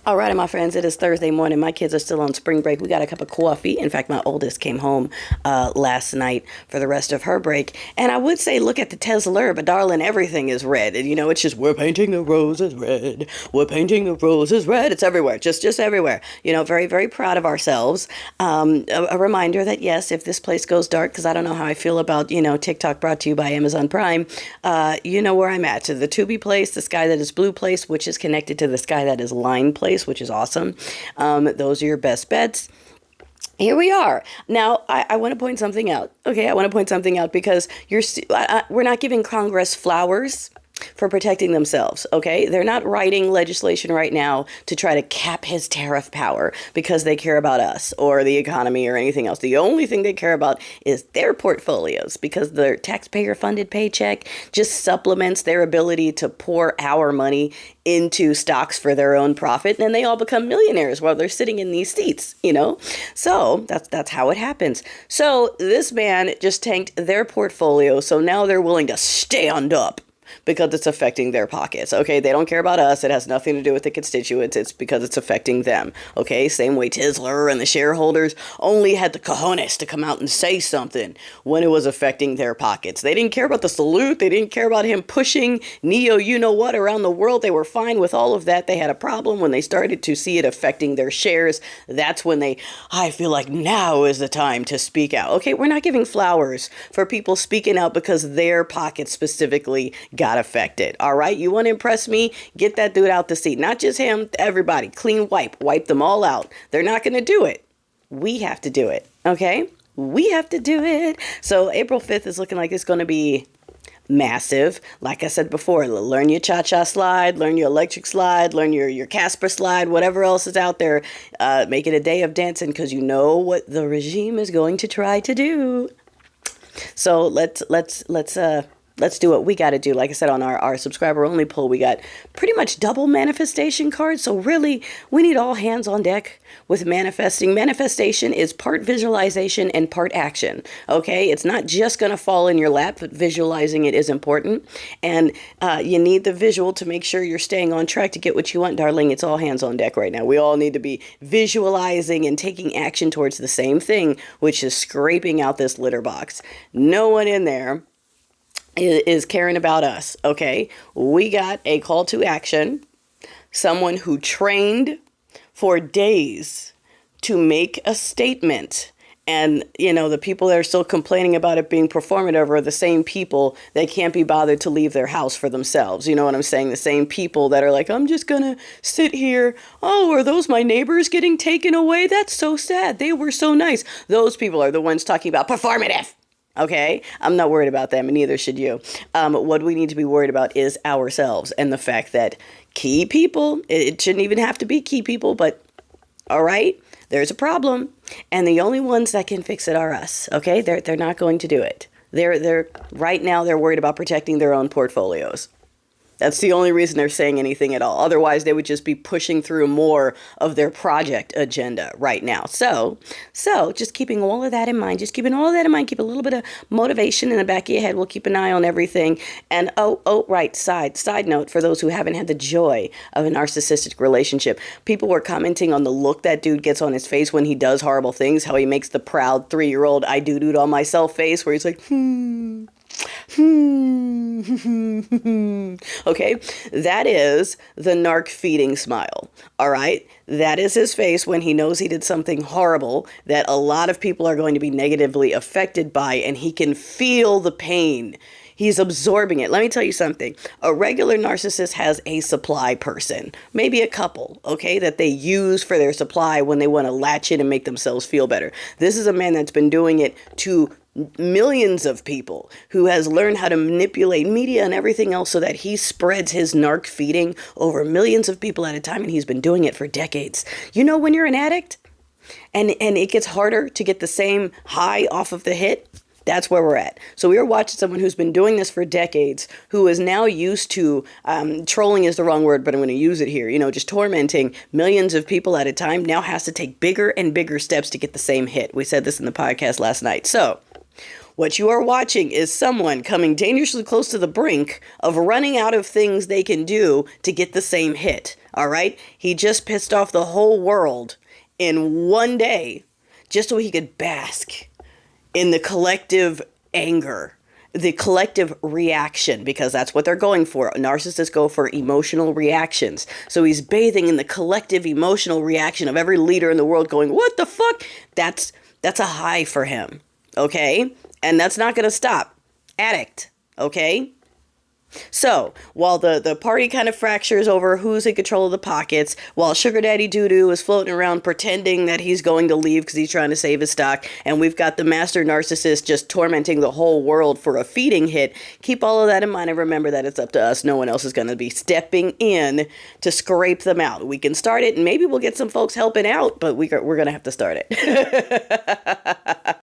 All right, my friends, it is Thursday morning. My kids are still on spring break. We got a cup of coffee. In fact, my oldest came home last night for the rest of her break. And I would say, look at the Tesla, but darling, everything is red. And, it's just, we're painting the roses red. We're painting the roses red. It's everywhere, just everywhere. Very, very proud of ourselves. A reminder that, yes, if this place goes dark, because I don't know how I feel about, TikTok brought to you by Amazon Prime, you know where I'm at. So the To Be place, the Sky That Is Blue place, which is connected to the Sky That Is Line place, which is awesome. Those are your best bets. Here we are. Now, I want to point something out. Okay, I want to point something out because we're not giving Congress flowers for protecting themselves, okay? They're not writing legislation right now to try to cap his tariff power because they care about us or the economy or anything else. The only thing they care about is their portfolios because their taxpayer-funded paycheck just supplements their ability to pour our money into stocks for their own profit, and then they all become millionaires while they're sitting in these seats, So that's how it happens. So this man just tanked their portfolio, so now they're willing to stand up because it's affecting their pockets. Okay, they don't care about us. It has nothing to do with the constituents. It's because it's affecting them. Okay, same way Tisler and the shareholders only had the cojones to come out and say something when it was affecting their pockets. They didn't care about the salute. They didn't care about him pushing Neo you-know-what around the world. They were fine with all of that. They had a problem when they started to see it affecting their shares. That's when I feel like now is the time to speak out. Okay, we're not giving flowers for people speaking out because their pockets specifically got affected. All right. You want to impress me? Get that dude out the seat. Not just him, everybody. Clean wipe them all out. They're not going to do it. We have to do it. Okay. We have to do it. So April 5th is looking like it's going to be massive. Like I said before, learn your cha-cha slide, learn your electric slide, learn your Casper slide, whatever else is out there. Make it a day of dancing because you know what the regime is going to try to do. So let's do what we got to do. Like I said, on our subscriber only poll, we got pretty much double manifestation cards. So really, we need all hands on deck with manifesting. Manifestation is part visualization and part action. Okay, it's not just going to fall in your lap, but visualizing it is important. And you need the visual to make sure you're staying on track to get what you want, darling. It's all hands on deck right now. We all need to be visualizing and taking action towards the same thing, which is scraping out this litter box. No one in there is caring about us. Okay, we got a call to action, someone who trained for days to make a statement. And, the people that are still complaining about it being performative are the same people that can't be bothered to leave their house for themselves. You know what I'm saying? The same people that are like, I'm just going to sit here. Oh, are those my neighbors getting taken away? That's so sad. They were so nice. Those people are the ones talking about performative. Okay, I'm not worried about them, and neither should you. What we need to be worried about is ourselves and the fact that key people, it shouldn't even have to be key people, but all right, there's a problem, and the only ones that can fix it are us. Okay, they're not going to do it. They're right now they're worried about protecting their own portfolios. That's the only reason they're saying anything at all. Otherwise, they would just be pushing through more of their project agenda right now. So just keeping all of that in mind, keep a little bit of motivation in the back of your head. We'll keep an eye on everything. And right, side note, for those who haven't had the joy of a narcissistic relationship, people were commenting on the look that dude gets on his face when he does horrible things, how he makes the proud 3-year-old I do-do'd on myself face where he's like, Okay, that is the narc feeding smile. All right, that is his face when he knows he did something horrible that a lot of people are going to be negatively affected by, and he can feel the pain. He's absorbing it. Let me tell you something. A regular narcissist has a supply person, maybe a couple, okay, that they use for their supply when they want to latch in and make themselves feel better. This is a man that's been doing it to millions of people, who has learned how to manipulate media and everything else so that he spreads his narc feeding over millions of people at a time, and he's been doing it for decades. When you're an addict and it gets harder to get the same high off of the hit, that's where we're at. So we are watching someone who's been doing this for decades, who is now used to, trolling is the wrong word, but I'm going to use it here, just tormenting millions of people at a time, now has to take bigger and bigger steps to get the same hit. We said this in the podcast last night. So What you are watching is someone coming dangerously close to the brink of running out of things they can do to get the same hit. All right? He just pissed off the whole world in one day just so he could bask in the collective anger, the collective reaction, because that's what they're going for. Narcissists go for emotional reactions. So he's bathing in the collective emotional reaction of every leader in the world going, what the fuck? That's a high for him. Okay? And that's not going to stop. Addict. Okay? So, while the party kind of fractures over who's in control of the pockets, while Sugar Daddy Doo-Doo is floating around pretending that he's going to leave because he's trying to save his stock, and we've got the master narcissist just tormenting the whole world for a feeding hit, keep all of that in mind and remember that it's up to us. No one else is going to be stepping in to scrape them out. We can start it, and maybe we'll get some folks helping out, but we're going to have to start it.